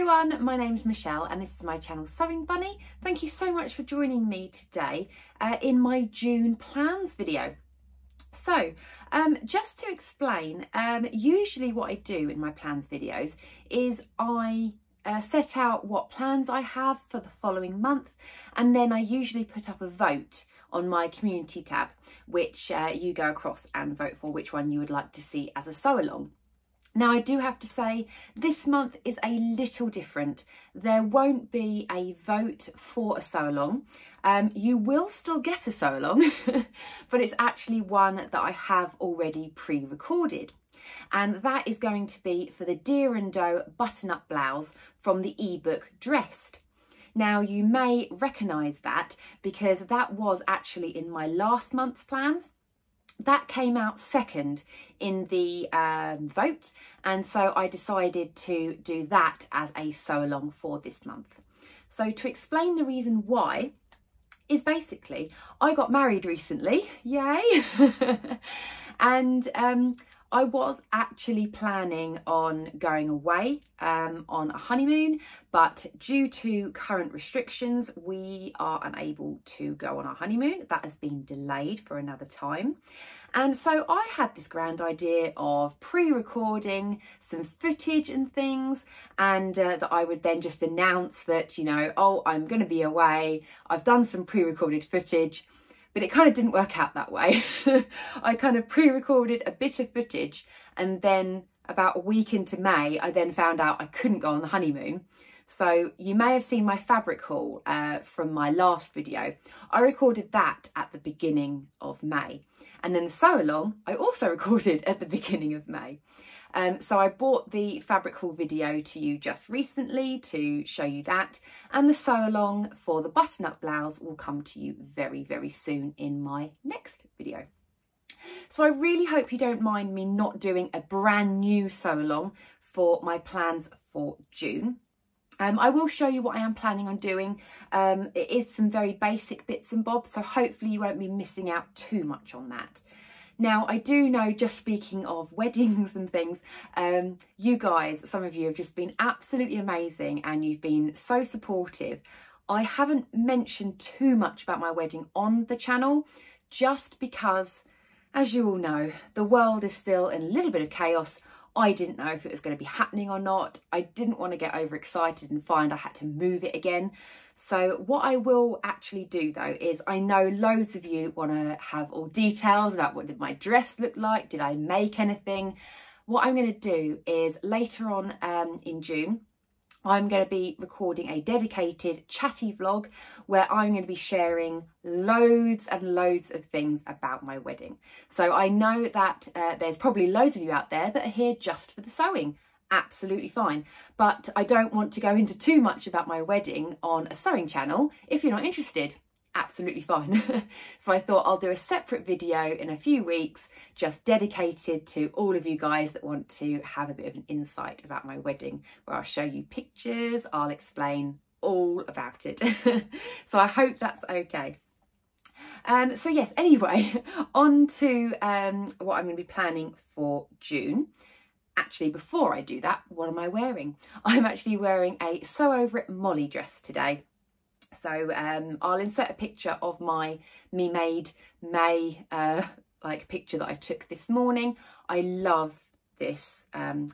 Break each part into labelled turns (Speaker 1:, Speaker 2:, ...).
Speaker 1: everyone, my name's Michelle and this is my channel Sewing Bunny. Thank you so much for joining me today in my June plans video. So just to explain, usually what I do in my plans videos is I set out what plans I have for the following month, and then I usually put up a vote on my community tab, which you go across and vote for which one you would like to see as a sew along. Now, I do have to say this month is a little different. There won't be a vote for a sew along. You will still get a sew along, but it's actually one that I have already pre-recorded. And that is going to be for the Deer and Doe button-up blouse from the ebook Dressed. Now, you may recognise that because that was actually in my last month's plans. That came out second in the vote, and so I decided to do that as a sew along for this month. So to explain the reason why is basically I got married recently, yay, and I was actually planning on going away on a honeymoon, but due to current restrictions, we are unable to go on our honeymoon. That has been delayed for another time. And so I had this grand idea of pre-recording some footage and things, and that I would then just announce that, you know, oh, I'm going to be away. I've done some pre-recorded footage. But it kind of didn't work out that way. I kind of pre-recorded a bit of footage, and then about a week into May, I then found out I couldn't go on the honeymoon. So you may have seen my fabric haul from my last video. I recorded that at the beginning of May. And then the sew along, I also recorded at the beginning of May. So I bought the fabric haul video to you just recently to show you that, and the sew along for the button up blouse will come to you very, very soon in my next video. So I really hope you don't mind me not doing a brand new sew along for my plans for June. I will show you what I am planning on doing. It is some very basic bits and bobs, so hopefully you won't be missing out too much on that. Now, I do know, just speaking of weddings and things, you guys, some of you have just been absolutely amazing and you've been so supportive. I haven't mentioned too much about my wedding on the channel just because, as you all know, the world is still in a little bit of chaos. I didn't know if it was going to be happening or not. I didn't want to get overexcited and find I had to move it again. So what I will actually do though is, I know loads of you want to have all details about what did my dress look like, did I make anything. What I'm going to do is later on in June, I'm going to be recording a dedicated chatty vlog where I'm going to be sharing loads and loads of things about my wedding. So I know that there's probably loads of you out there that are here just for the sewing. Absolutely fine, but I don't want to go into too much about my wedding on a sewing channel. If you're not interested, absolutely fine. So I thought I'll do a separate video in a few weeks just dedicated to all of you guys that want to have a bit of an insight about my wedding, where I'll show you pictures, I'll explain all about it. So I hope that's okay. So yes, anyway, on to what I'm going to be planning for June. Actually, before I do that, what am I wearing? I'm actually wearing a Sew Over It Molly dress today. So I'll insert a picture of my Me Made May like picture that I took this morning. I love this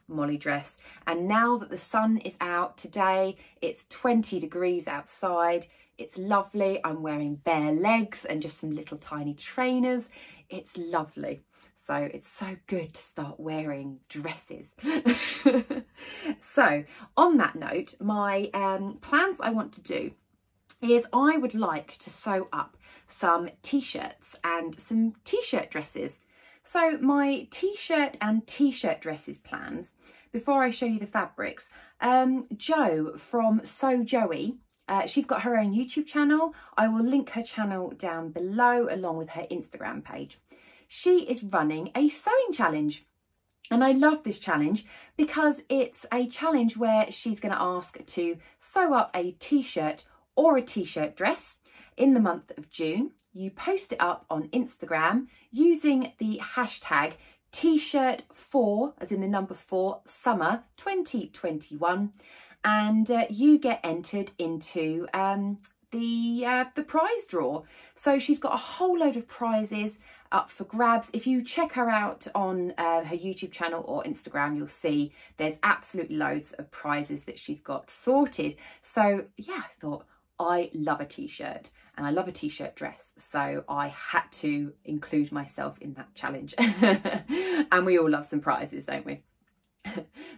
Speaker 1: Molly dress, and now that the sun is out today, it's 20 degrees outside. It's lovely. I'm wearing bare legs and just some little tiny trainers. It's lovely. So it's so good to start wearing dresses. So on that note, my plans I want to do is I would like to sew up some t-shirts and some t-shirt dresses. So my t-shirt and t-shirt dresses plans, before I show you the fabrics, Jo from Sew Joey, she's got her own YouTube channel. I will link her channel down below along with her Instagram page. She is running a sewing challenge. And I love this challenge because it's a challenge where she's going to ask to sew up a t-shirt or a t-shirt dress in the month of June. You post it up on Instagram using the hashtag t-shirt 4, as in the number 4, summer 2021. and you get entered into the prize draw. So she's got a whole load of prizes up for grabs. If you check her out on her YouTube channel or Instagram, you'll see there's absolutely loads of prizes that she's got sorted. So yeah, I thought, I love a t-shirt and I love a t-shirt dress, so I had to include myself in that challenge. And we all love some prizes, don't we?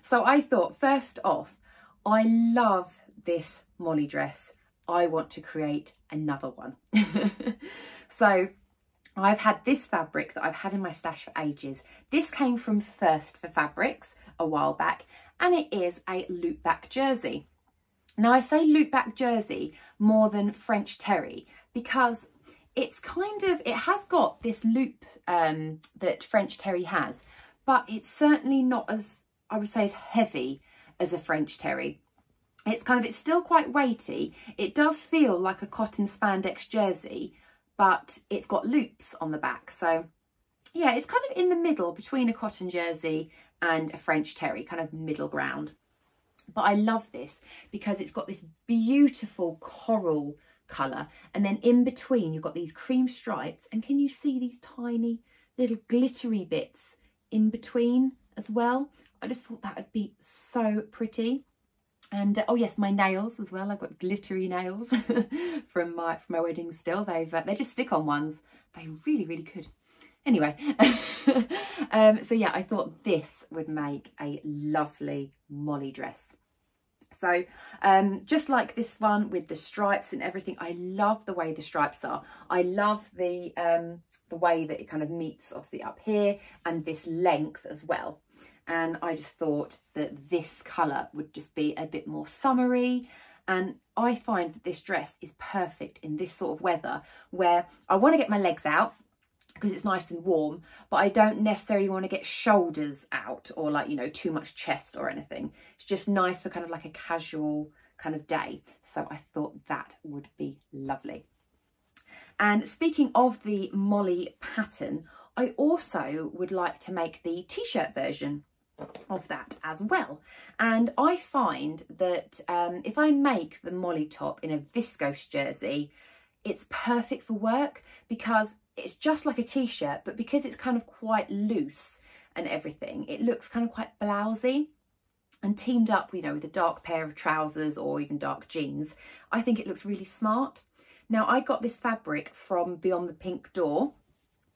Speaker 1: So I thought, first off, I love this Molly dress. I want to create another one. So I've had this fabric that I've had in my stash for ages. This came from First for Fabrics a while back, and it is a loop back jersey. Now I say loop back jersey more than French terry because it's kind of, it has got this loop that French terry has, but it's certainly not as, I would say, as heavy as a French terry. It's kind of, it's still quite weighty. It does feel like a cotton spandex jersey, but it's got loops on the back. So yeah, it's kind of in the middle between a cotton jersey and a French terry, kind of middle ground. But I love this because it's got this beautiful coral colour, and then in between you've got these cream stripes, and can you see these tiny little glittery bits in between as well? I just thought that would be so pretty. And oh yes, my nails as well. I've got glittery nails from my wedding still. They're just stick-on ones. They're really, really good. Anyway, so yeah, I thought this would make a lovely Molly dress. So just like this one with the stripes and everything, I love the way the stripes are. I love the way that it kind of meets obviously up here and this length as well. And I just thought that this colour would just be a bit more summery. And I find that this dress is perfect in this sort of weather where I want to get my legs out because it's nice and warm, but I don't necessarily want to get shoulders out or like, you know, too much chest or anything. It's just nice for kind of like a casual kind of day. So I thought that would be lovely. And speaking of the Molly pattern, I also would like to make the t-shirt version of that as well. And I find that if I make the Molly top in a viscose jersey, it's perfect for work because it's just like a t-shirt, but because it's kind of quite loose and everything, it looks kind of quite blousy. And teamed up, you know, with a dark pair of trousers or even dark jeans, I think it looks really smart. Now, I got this fabric from Beyond the Pink Door,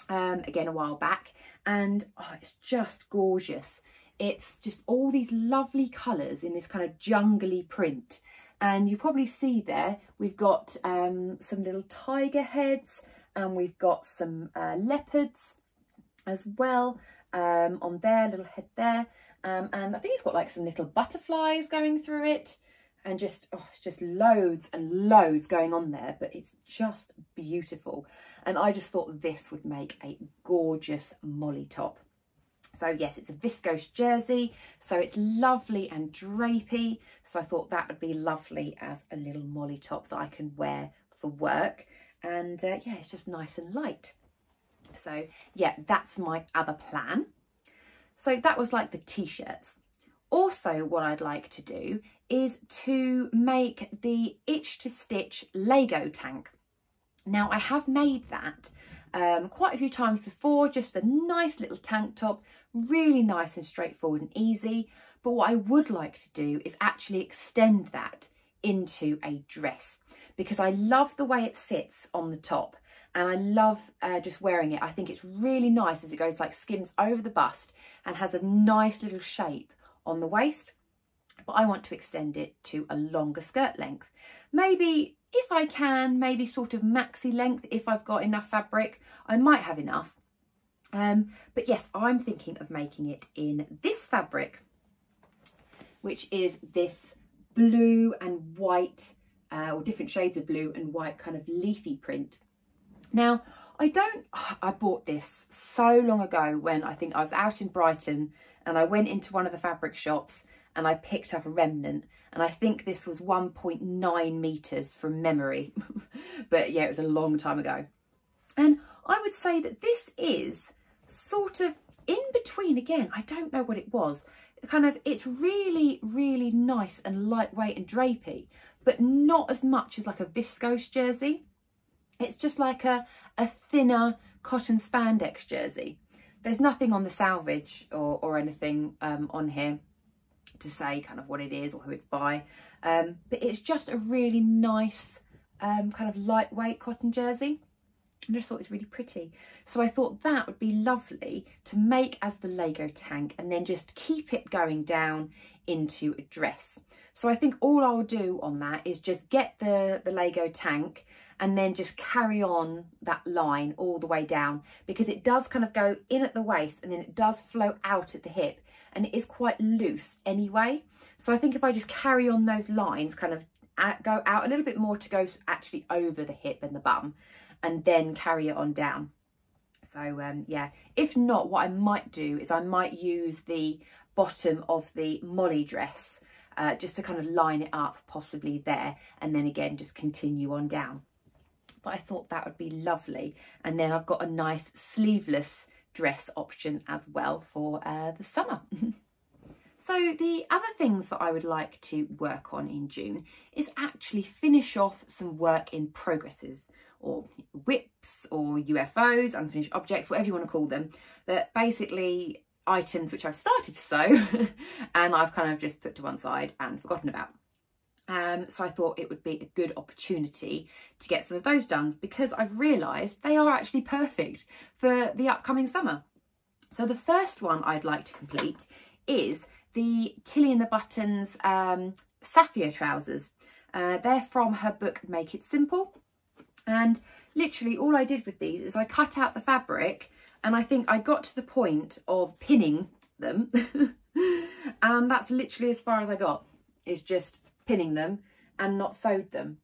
Speaker 1: again a while back, and oh, it's just gorgeous. It's just all these lovely colours in this kind of jungly print. And you probably see there, we've got some little tiger heads, and we've got some leopards as well on there, little head there. And I think it's got like some little butterflies going through it, and just, oh, it's just loads and loads going on there, but it's just beautiful. And I just thought this would make a gorgeous Molly top. So yes, it's a viscose jersey, so it's lovely and drapey. So I thought that would be lovely as a little Molly top that I can wear for work. And yeah, it's just nice and light. So yeah, that's my other plan. So that was like the t-shirts. Also, what I'd like to do is to make the Itch to Stitch Lego tank. Now, I have made that quite a few times before, just a nice little tank top, really nice and straightforward and easy. But what I would like to do is actually extend that into a dress, because I love the way it sits on the top, and I love just wearing it. I think it's really nice as it goes, like skims over the bust and has a nice little shape on the waist. But I want to extend it to a longer skirt length. Maybe, if I can, maybe sort of maxi length if I've got enough fabric. I might have enough. But yes, I'm thinking of making it in this fabric, which is this blue and white, or different shades of blue and white kind of leafy print. Now, I bought this so long ago when I think I was out in Brighton, and I went into one of the fabric shops and I picked up a remnant, and I think this was 1.9 meters from memory. But yeah, it was a long time ago. And I would say that this is sort of in between, again, I don't know what it was. it's really, really nice and lightweight and drapey, but not as much as like a viscose jersey. It's just like a thinner cotton spandex jersey. There's nothing on the salvage or anything on here to say kind of what it is or who it's by, but it's just a really nice kind of lightweight cotton jersey. I just thought it was really pretty. So I thought that would be lovely to make as the Lego tank and then just keep it going down into a dress. So I think all I'll do on that is just get the Lego tank and then just carry on that line all the way down, because it does kind of go in at the waist and then it does flow out at the hip, and it is quite loose anyway. So I think if I just carry on those lines, kind of go out a little bit more to go actually over the hip and the bum, and then carry it on down. So yeah, if not, what I might do is I might use the bottom of the Molly dress just to kind of line it up, possibly there, and then again just continue on down. But I thought that would be lovely. And then I've got a nice sleeveless dress option as well for the summer. So the other things that I would like to work on in June is actually finish off some work in progresses, or whips, or UFOs, unfinished objects, whatever you want to call them, that basically items which I've started to sew and I've kind of just put to one side and forgotten about. So I thought it would be a good opportunity to get some of those done, because I've realised they are actually perfect for the upcoming summer. So the first one I'd like to complete is the Tilly and the Buttons Sapphire trousers. They're from her book Make It Simple, and literally all I did with these is I cut out the fabric, and I think I got to the point of pinning them and that's literally as far as I got, is just pinning them and not sewed them.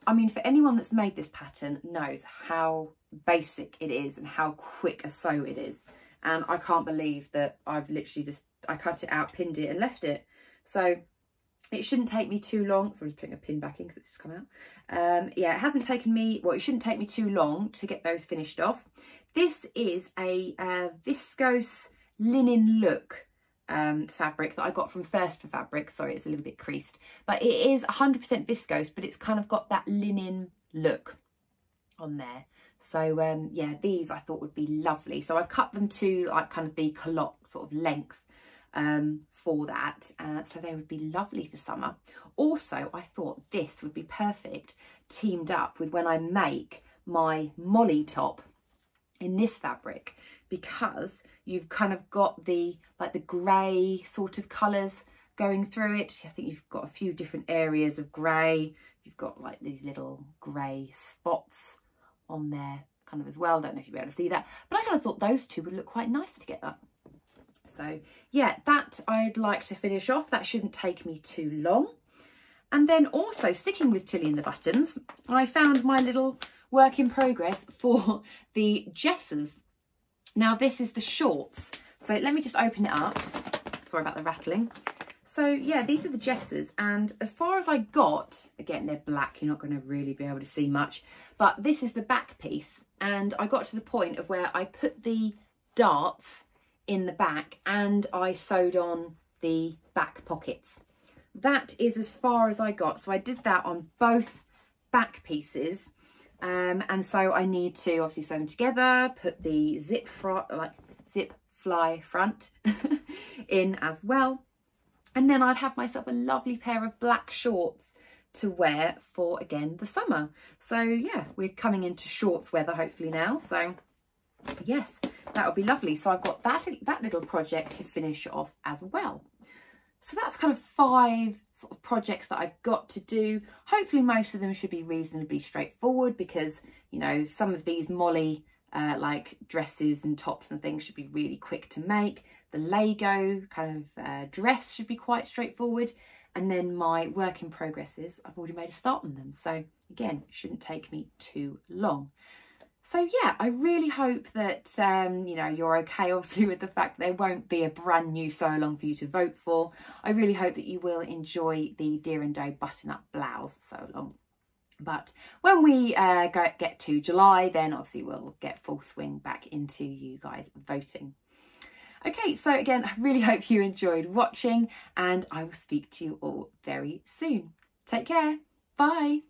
Speaker 1: I mean, for anyone that's made this pattern knows how basic it is and how quick a sew it is, and I can't believe that I've literally I cut it out, pinned it and left it. So it shouldn't take me too long. So I'm just putting a pin back in because it's just come out. Yeah, it hasn't taken me, well, it shouldn't take me too long to get those finished off. This is a viscose linen look fabric that I got from First for Fabrics. Sorry, it's a little bit creased, but it is 100% viscose, but it's kind of got that linen look on there. So yeah, these I thought would be lovely. So I've cut them to like kind of the culotte sort of length for that, so they would be lovely for summer. Also, I thought this would be perfect teamed up with when I make my Molly top in this fabric, because you've kind of got the like the grey sort of colours going through it. I think you've got a few different areas of grey. You've got like these little grey spots on there kind of as well. Don't know if you'll be able to see that, but I kind of thought those two would look quite nice together. So yeah, that I'd like to finish off. That shouldn't take me too long. And then also, sticking with Tilly and the Buttons, I found my little work in progress for the Jessers. Now this is the shorts. So let me just open it up. Sorry about the rattling. So yeah, these are the Jessers, and as far as I got, again, they're black, you're not going to really be able to see much, but this is the back piece, and I got to the point of where I put the darts in the back and I sewed on the back pockets. That is as far as I got. So I did that on both back pieces, and so I need to obviously sew them together, put the zip fly front in as well, and then I'd have myself a lovely pair of black shorts to wear for, again, the summer. So yeah, we're coming into shorts weather hopefully now, so yes, that would be lovely. So I've got that little project to finish off as well. So that's kind of 5 sort of projects that I've got to do. Hopefully most of them should be reasonably straightforward, because, you know, some of these Molly like dresses and tops and things should be really quick to make. The Lego kind of dress should be quite straightforward. And then my work in progresses, I've already made a start on them. So again, it shouldn't take me too long. So yeah, I really hope that, you know, you're okay obviously with the fact there won't be a brand new sew along for you to vote for. I really hope that you will enjoy the Deer and Doe button-up blouse sew along. But when we get to July, then obviously we'll get full swing back into you guys voting. Okay, so again, I really hope you enjoyed watching, and I will speak to you all very soon. Take care. Bye.